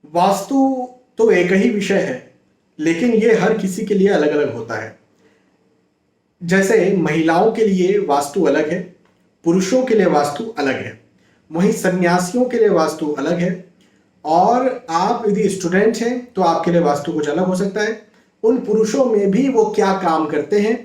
वास्तु तो एक ही विषय है, लेकिन ये हर किसी के लिए अलग अलग होता है। जैसे महिलाओं के लिए वास्तु अलग है, पुरुषों के लिए वास्तु अलग है, वहीं सन्यासियों के लिए वास्तु अलग है। और आप यदि स्टूडेंट हैं तो आपके लिए वास्तु कुछ अलग हो सकता है। उन पुरुषों में भी वो क्या काम करते हैं,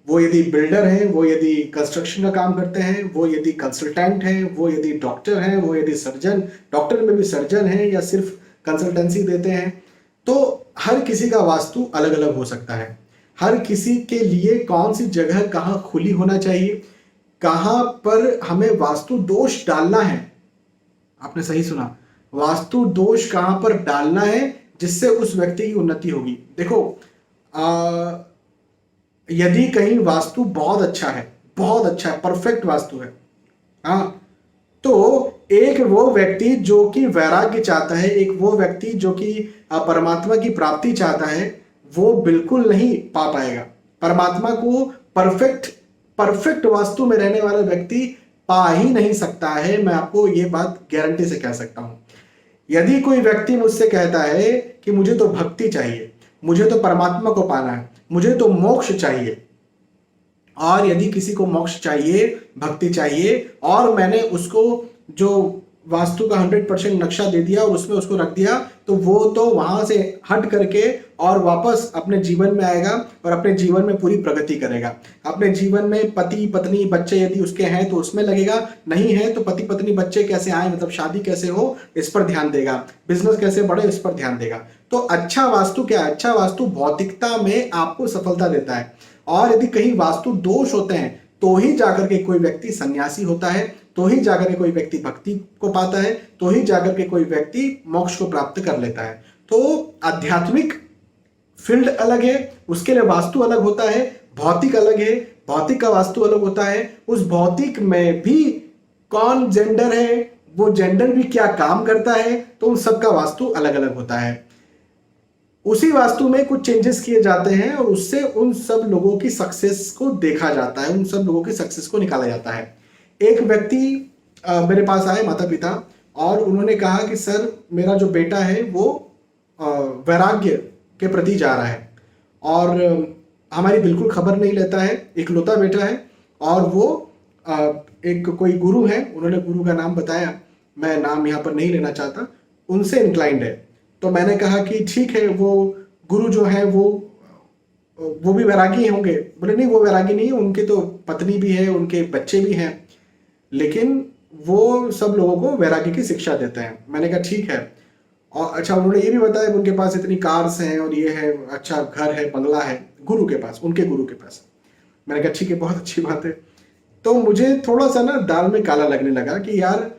वो यदि बिल्डर हैं, वो यदि कंस्ट्रक्शन का काम करते हैं, वो यदि कंसल्टेंट हैं, वो यदि डॉक्टर हैं, वो यदि सर्जन, डॉक्टर में भी सर्जन हैं या सिर्फ कंसल्टेंसी देते हैं, तो हर किसी का वास्तु अलग अलग हो सकता है। हर किसी के लिए कौन सी जगह कहाँ खुली होना चाहिए, कहाँ पर हमें वास्तु दोष डालना है, आपने सही सुना, वास्तु दोष कहाँ पर डालना है जिससे उस व्यक्ति की उन्नति होगी। देखो, यदि कहीं वास्तु बहुत अच्छा है, बहुत अच्छा है, परफेक्ट वास्तु है, हाँ, तो एक वो व्यक्ति जो कि वैराग्य चाहता है, एक वो व्यक्ति जो कि परमात्मा की प्राप्ति चाहता है, वो बिल्कुल नहीं पा पाएगा परमात्मा को। परफेक्ट परफेक्ट वास्तु में रहने वाला व्यक्ति पा ही नहीं सकता है, मैं आपको ये बात गारंटी से कह सकता हूं। यदि कोई व्यक्ति मुझसे कहता है कि मुझे तो भक्ति चाहिए, मुझे तो परमात्मा को पाना है, मुझे तो मोक्ष चाहिए, और यदि किसी को मोक्ष चाहिए, भक्ति चाहिए, और मैंने उसको जो वास्तु का 100% नक्शा दे दिया और उसमें उसको रख दिया, तो वो तो वहां से हट करके और वापस अपने जीवन में आएगा और अपने जीवन में पूरी प्रगति करेगा। अपने जीवन में पति पत्नी बच्चे यदि उसके हैं तो उसमें लगेगा, नहीं है तो पति पत्नी बच्चे कैसे आए, मतलब शादी कैसे हो, इस पर ध्यान देगा, बिजनेस कैसे बढ़े, इस पर ध्यान देगा। तो अच्छा वास्तु क्या है? अच्छा वास्तु भौतिकता में आपको सफलता देता है। और यदि कहीं वास्तु दोष होते हैं तो ही जाकर के कोई व्यक्ति सन्यासी होता है, तो ही जाकर के कोई व्यक्ति भक्ति को पाता है, तो ही जाकर के कोई व्यक्ति मोक्ष को प्राप्त कर लेता है। तो आध्यात्मिक फील्ड अलग है, उसके लिए वास्तु अलग होता है, भौतिक अलग है, भौतिक का वास्तु अलग होता है। उस भौतिक में भी कौन जेंडर है, वो जेंडर भी क्या काम करता है, तो उन सबका वास्तु अलग अलग होता है। उसी वास्तु में कुछ चेंजेस किए जाते हैं और उससे उन सब लोगों की सक्सेस को देखा जाता है, उन सब लोगों की सक्सेस को निकाला जाता है। एक व्यक्ति मेरे पास आए, माता पिता, और उन्होंने कहा कि सर मेरा जो बेटा है वो वैराग्य के प्रति जा रहा है और हमारी बिल्कुल खबर नहीं लेता है, इकलौता बेटा है, और वो एक कोई गुरु है, उन्होंने गुरु का नाम बताया, मैं नाम यहाँ पर नहीं लेना चाहता, उनसे इंक्लाइंड है। तो मैंने कहा कि ठीक है, वो गुरु जो है वो भी वैरागी होंगे? बोले नहीं, वो वैरागी नहीं है, उनकी तो पत्नी भी है, उनके बच्चे भी हैं, लेकिन वो सब लोगों को वैरागी की शिक्षा देते हैं। मैंने कहा ठीक है। और अच्छा, उन्होंने ये भी बताया उनके पास इतनी कार्स हैं और ये है, अच्छा घर है, बंगला है, गुरु के पास, उनके गुरु के पास। मैंने कहा ठीक है, बहुत अच्छी बात है। तो मुझे थोड़ा सा ना दाल में काला लगने लगा कि यार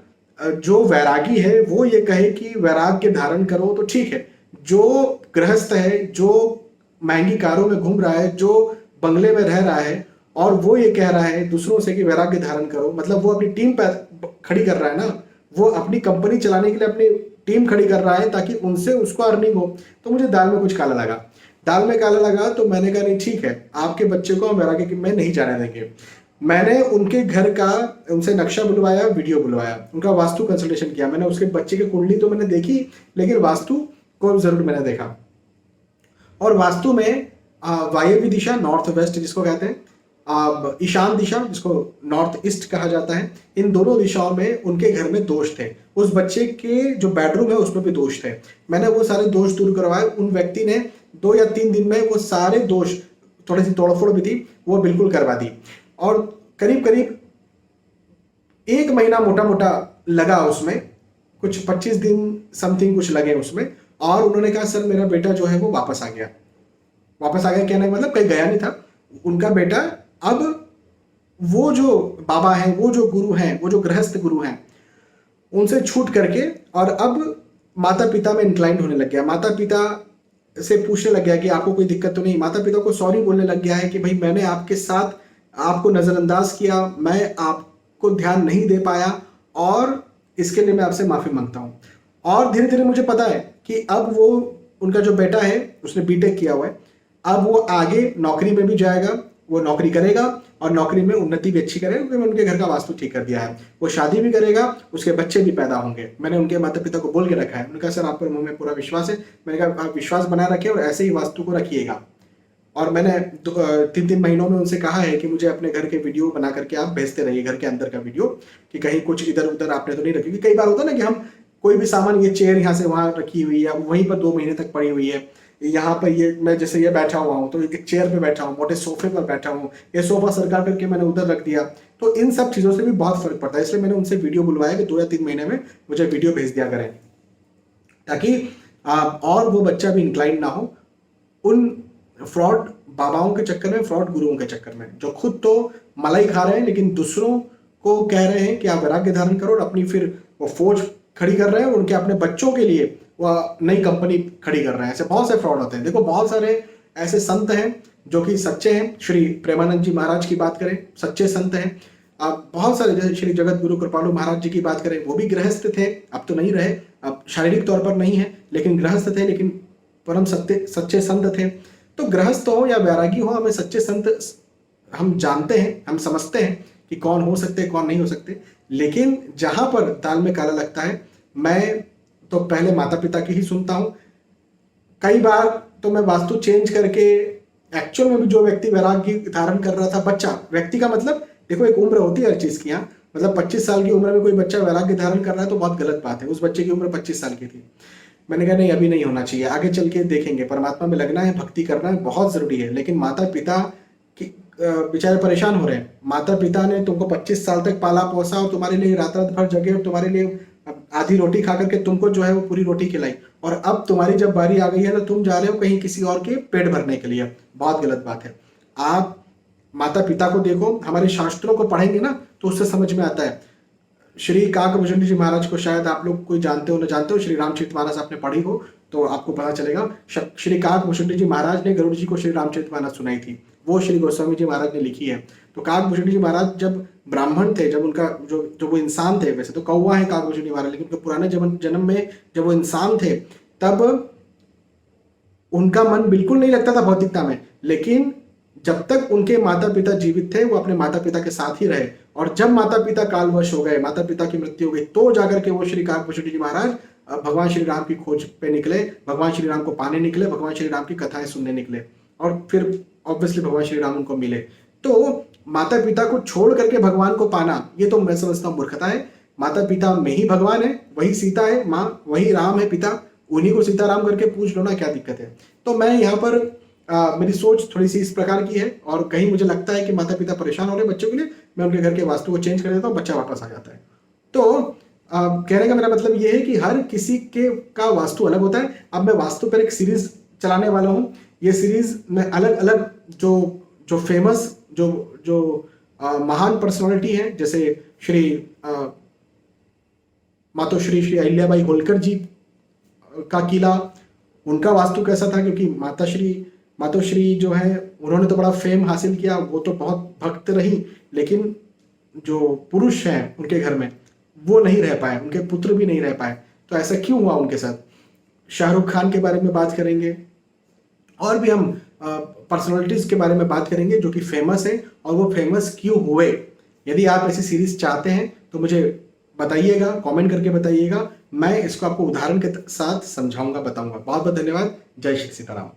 जो वैरागी है वो ये कहे कि वैराग्य धारण करो तो ठीक है, जो गृहस्थ है, जो महंगी कारों में घूम रहा है, जो बंगले में रह रहा है, और वो ये कह रहा है दूसरों से कि वैराग्य धारण करो, मतलब वो अपनी टीम पर खड़ी कर रहा है ना, वो अपनी कंपनी चलाने के लिए अपनी टीम खड़ी कर रहा है ताकि उनसे उसको अर्निंग हो। तो मुझे दाल में कुछ काला लगा, दाल में काला लगा। तो मैंने कहा नहीं ठीक है, आपके बच्चे को हम वैराग्य में नहीं जाने देंगे। मैंने उनके घर का उनसे नक्शा बुलवाया, वीडियो बुलवाया, उनका वास्तु कंसल्टेशन किया। मैंने उसके बच्चे की कुंडली तो मैंने देखी, लेकिन वास्तु को जरूर मैंने देखा। और वास्तु में वायव्य दिशा, नॉर्थ वेस्ट जिसको कहते हैं, ईशान दिशा जिसको नॉर्थ ईस्ट कहा जाता है, इन दोनों दिशाओं में उनके घर में दोष थे। उस बच्चे के जो बेडरूम है उसमें भी दोष थे। मैंने वो सारे दोष दूर करवाए। उन व्यक्ति ने 2 या 3 दिन में वो सारे दोष, थोड़ी सी तोड़फोड़ भी थी, वो बिल्कुल करवा दी। और करीब करीब 1 महीना मोटा मोटा लगा उसमें, कुछ 25 दिन समथिंग कुछ लगे उसमें। और उन्होंने कहा सर मेरा बेटा जो है वो वापस आ गया। वापस आ गया कहने का मतलब कहीं गया नहीं था उनका बेटा। अब वो जो बाबा हैं, वो जो गुरु हैं, वो जो गृहस्थ गुरु हैं, उनसे छूट करके और अब माता पिता में इंक्लाइंड होने लग गया। माता पिता से पूछने लग गया कि आपको कोई दिक्कत तो नहीं। माता पिता को सॉरी बोलने लग गया है कि भाई मैंने आपके साथ आपको नज़रअंदाज किया, मैं आपको ध्यान नहीं दे पाया और इसके लिए मैं आपसे माफ़ी मांगता हूँ। और धीरे धीरे मुझे पता है कि अब वो, उनका जो बेटा है उसने बीटेक किया हुआ है, अब वो आगे नौकरी में भी जाएगा, वो नौकरी करेगा और नौकरी में उन्नति भी अच्छी करेगा, क्योंकि मैंने उनके घर का वास्तु ठीक कर दिया है। वो शादी भी करेगा, उसके बच्चे भी पैदा होंगे। मैंने उनके माता पिता को बोल के रखा है। उन्होंने कहा सर आप पर मुझ में पूरा विश्वास है। मैंने कहा आप विश्वास बनाए रखिए और ऐसे ही वास्तु को रखिएगा। और मैंने 3-3 महीनों में उनसे कहा है कि मुझे अपने घर के वीडियो बना करके आप भेजते रहिए, घर के अंदर का वीडियो, कि कहीं कुछ इधर उधर आपने तो नहीं रखी। कई बार होता है ना कि हम कोई भी सामान, ये चेयर यहाँ से वहाँ रखी हुई है, वहीं पर 2 महीने तक पड़ी हुई है, यहाँ पर ये मैं जैसे ये बैठा हुआ हूँ तो एक चेयर पे बैठा हूँ, मोटे सोफे पर बैठा हूँ, ये सोफा सरका करके मैंने उधर रख दिया। तो इन सब चीज़ों से भी बहुत फर्क पड़ता है। इसलिए मैंने उनसे वीडियो बुलवाया कि 2 या 3 महीने में मुझे वीडियो भेज दिया करें, ताकि और वो बच्चा भी इंक्लाइन ना हो उन फ्रॉड बाबाओं के चक्कर में, फ्रॉड गुरुओं के चक्कर में, जो खुद तो मलाई खा रहे हैं लेकिन दूसरों को कह रहे हैं कि आप वैराग्य धारण करो, और अपनी फिर वो फौज खड़ी कर रहे हैं, उनके अपने बच्चों के लिए वो नई कंपनी खड़ी कर रहे हैं। ऐसे बहुत से फ्रॉड होते हैं। देखो बहुत सारे ऐसे संत हैं जो कि सच्चे हैं। श्री प्रेमानंद जी महाराज की बात करें, सच्चे संत हैं। आप बहुत सारे, जैसे श्री जगत गुरु कृपालु महाराज जी की बात करें, वो भी गृहस्थ थे, अब तो नहीं रहे, अब शारीरिक तौर पर नहीं है, लेकिन गृहस्थ थे, लेकिन परम सच्चे संत थे। तो गृहस्थ हो या वैरागी हो, हमें सच्चे संत हम जानते हैं, हम समझते हैं कि कौन हो सकते हैं, कौन नहीं हो सकते। लेकिन जहां पर दाल में काला लगता है, मैं तो पहले माता पिता की ही सुनता हूं। कई बार तो मैं वास्तु चेंज करके एक्चुअल में भी जो व्यक्ति वैराग्य धारण कर रहा था, बच्चा, व्यक्ति का मतलब देखो एक उम्र होती है हर चीज की। यहाँ मतलब 25 साल की उम्र में कोई बच्चा वैराग्य धारण कर रहा है तो बहुत गलत बात है। उस बच्चे की उम्र 25 साल की थी। मैंने कहा नहीं, अभी नहीं होना चाहिए, आगे चल के देखेंगे। परमात्मा में लगना है, भक्ति करना है, बहुत जरूरी है। लेकिन माता पिता की बेचारे परेशान हो रहे हैं। माता पिता ने तुमको 25 साल तक पाला पोसा और तुम्हारे लिए रात रात भर जगे और तुम्हारे लिए आधी रोटी खा करके तुमको जो है वो पूरी रोटी खिलाई, और अब तुम्हारी जब बारी आ गई है तो तुम जा रहे हो कहीं किसी और के पेट भरने के लिए। बहुत गलत बात है। आप माता पिता को देखो, हमारे शास्त्रों को पढ़ेंगे ना तो उससे समझ में आता है। श्री काकभूषण जी महाराज को शायद आप लोग कोई जानते हो ना जानते हो, श्री रामचरितमानस आपने पढ़ी हो तो आपको पता चलेगा। श्री काकभूषण जी महाराज ने गरुड़ जी को श्री रामचरितमानस सुनाई थी, वो श्री गोस्वामी जी महाराज ने लिखी है। तो काकभूषण जी महाराज जब ब्राह्मण थे, जब उनका जो वो इंसान थे, वैसे तो कौवा है काकभूषण जी महाराज, लेकिन उनके पुराने जन्म में जब वो इंसान थे तब उनका मन बिल्कुल नहीं लगता था भौतिकता में। लेकिन जब तक उनके माता पिता जीवित थे वो अपने माता पिता के साथ ही रहे, और जब माता पिता कालवश हो गए, माता पिता की मृत्यु हो गई, तो जाकर के वो श्री काकभूषण जी महाराज भगवान श्री राम की खोज पे निकले, भगवान श्री राम को पाने निकले, भगवान श्री राम की कथाएं सुनने निकले, और फिर ऑब्वियसली भगवान श्री राम उनको मिले। तो माता पिता को छोड़ करके भगवान को पाना, ये तो मैं समझता हूँ मूर्खता है। माता पिता में ही भगवान है, वही सीता है माँ, वही राम है पिता, उन्हीं को सीताराम करके पूछ लो ना, क्या दिक्कत है। तो मैं यहाँ पर मेरी सोच थोड़ी सी इस प्रकार की है, और कहीं मुझे लगता है कि माता पिता परेशान हो रहे बच्चों के लिए, मैं उनके घर के वास्तु को चेंज कर देता हूँ, बच्चा वापस आ जाता है। तो कहने का मेरा मतलब ये है कि हर किसी के का वास्तु अलग होता है। अब मैं वास्तु पर एक सीरीज चलाने वाला हूँ। ये सीरीज में अलग अलग जो फेमस जो महान पर्सनालिटी है, जैसे श्री मातोश्री श्री अहिल्याबाई होलकर जी का किला, उनका वास्तु कैसा था, क्योंकि मातोश्री जो है उन्होंने तो बड़ा फेम हासिल किया, वो तो बहुत भक्त रही, लेकिन जो पुरुष हैं उनके घर में वो नहीं रह पाए, उनके पुत्र भी नहीं रह पाए। तो ऐसा क्यों हुआ उनके साथ? शाहरुख खान के बारे में बात करेंगे, और भी हम पर्सनालिटीज के बारे में बात करेंगे जो कि फेमस है, और वो फेमस क्यों हुए। यदि आप ऐसी सीरीज चाहते हैं तो मुझे बताइएगा, कमेंट करके बताइएगा, मैं इसको आपको उदाहरण के साथ समझाऊंगा, बताऊंगा। बहुत बहुत धन्यवाद। जय श्री सीताराम।